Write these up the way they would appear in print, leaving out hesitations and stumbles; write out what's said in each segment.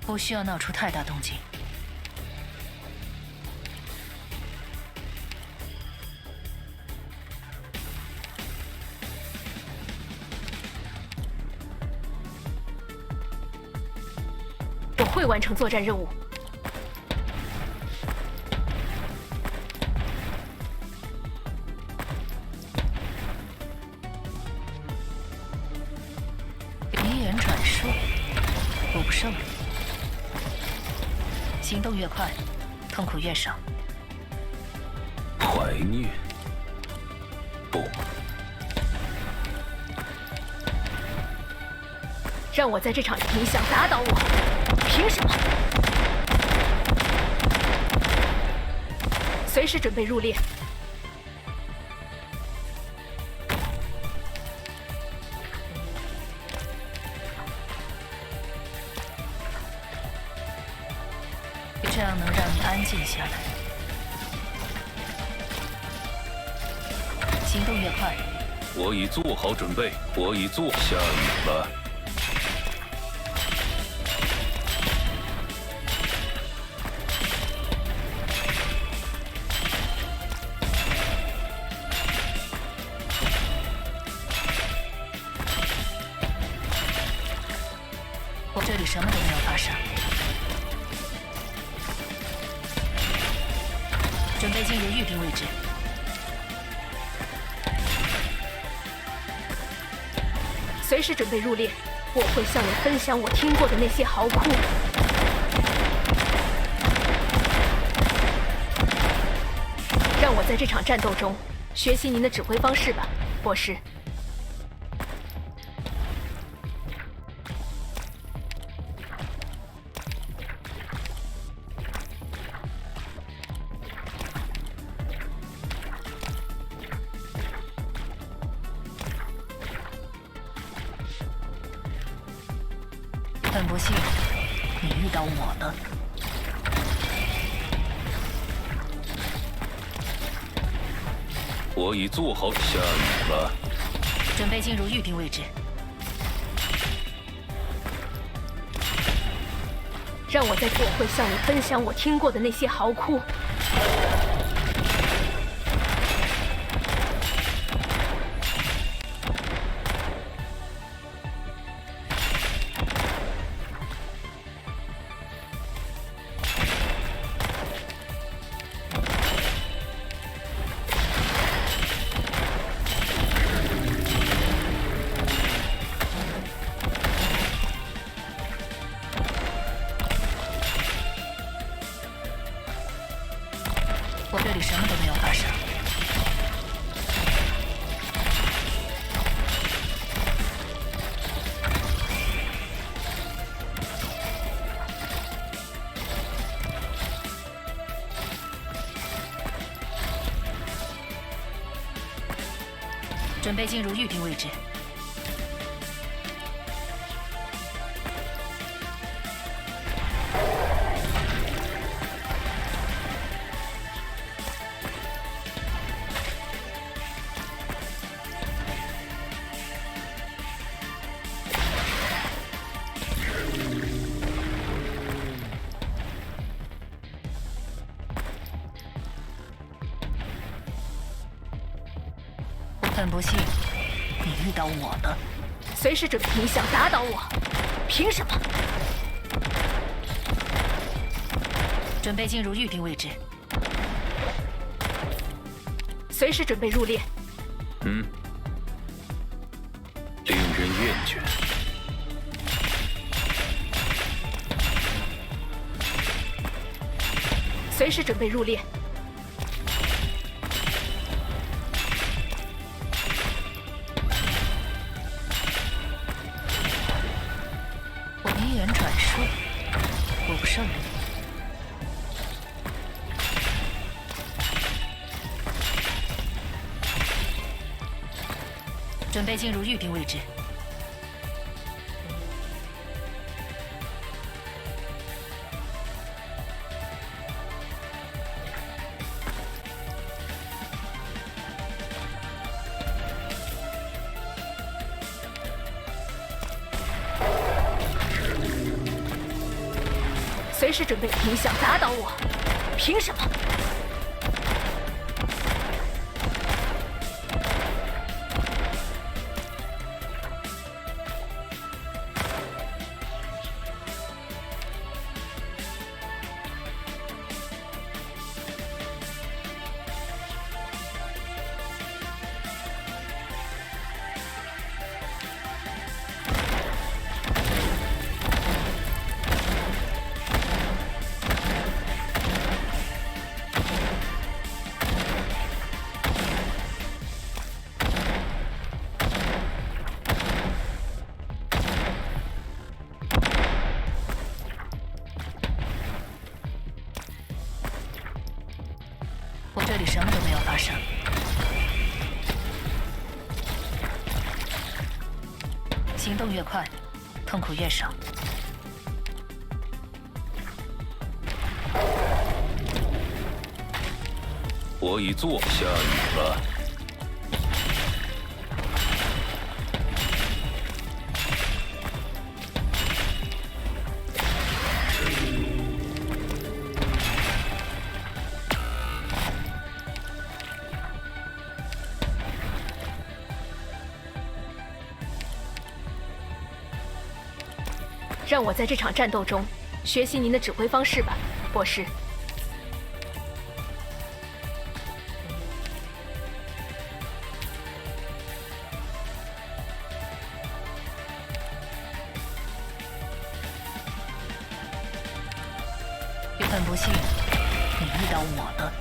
不需要闹出太大动静。我会完成作战任务。离眼转瞬，我不胜利。行动越快，痛苦越少。怀念？不。让我在这场你想打倒我，凭什么？随时准备入列。这样能让你安静下来。行动越快，我已做好准备，我已做。下雨了。我这里什么都没有发生。准备进入预定位置。随时准备入列。我会向你分享我听过的那些嚎哭。让我在这场战斗中学习您的指挥方式吧，博士。很不幸，你遇到我了。我已做好。下雨了。准备进入预定位置。让我在这会向你分享我听过的那些嚎哭。我这里什么都没有发生。准备进入预定位置。很不幸，你遇到我了。随时准备。你想打倒我，凭什么？准备进入预定位置。随时准备入列。令人厌倦。随时准备入列。我离眼转瞬，我不胜利。准备进入预定位置。随时准备，你想打倒我？凭什么？我这里什么都没有发生。行动越快，痛苦越少。我已做，下雨了。让我在这场战斗中学习您的指挥方式吧，博士。有很不幸，你遇到我的。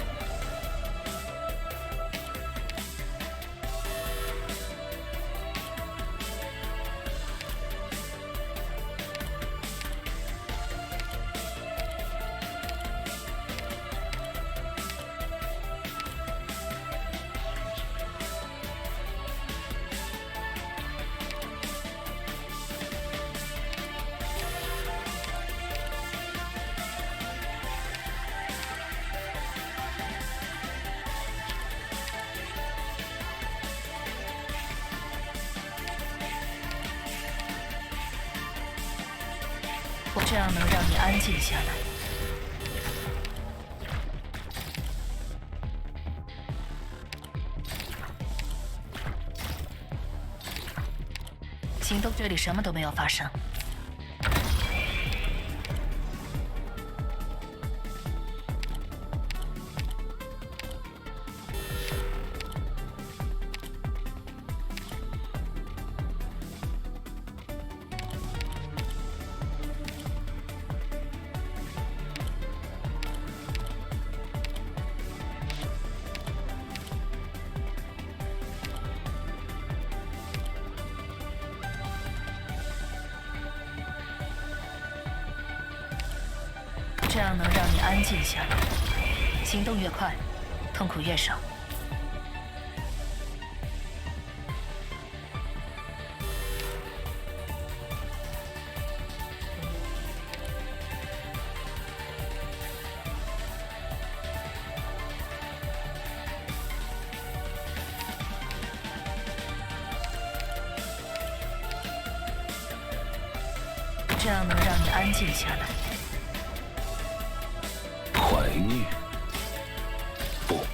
我这样能让你安静下来。行动，这里什么都没有发生。这样能让你安静下来。行动越快，痛苦越少。这样能让你安静下来。怀念？不，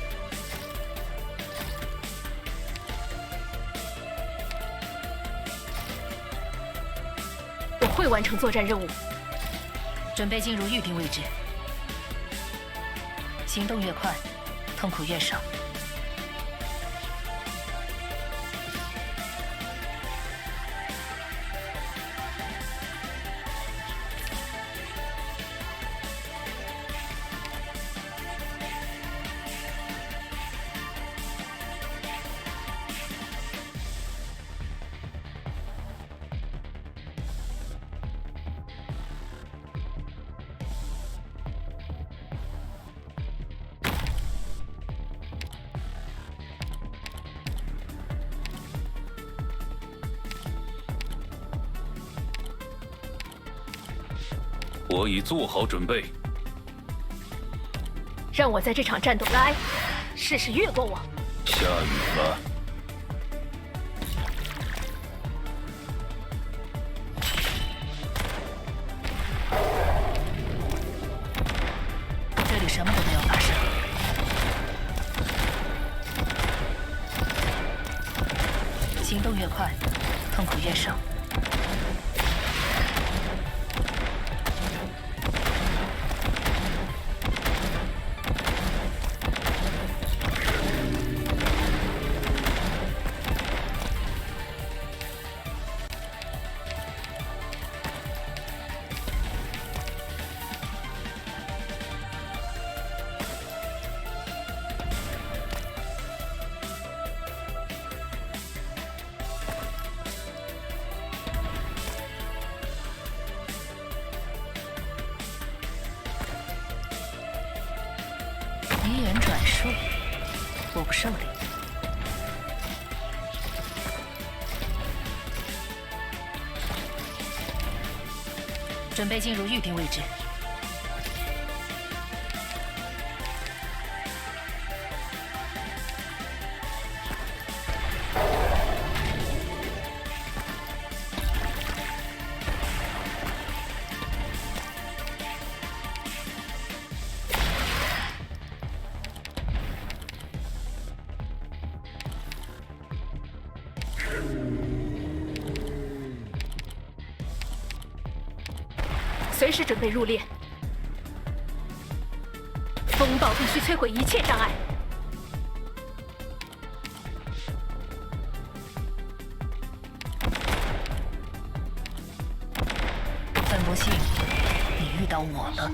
我会完成作战任务。准备进入预定位置。行动越快，痛苦越少。我已做好准备。让我在这场战斗来，试试越过我。下雨了。这里什么都没有发生。行动越快，痛苦越少。以眼转术，我不受理。准备进入预定位置。随时准备入列。风暴必须摧毁一切障碍。很不幸，你遇到我了。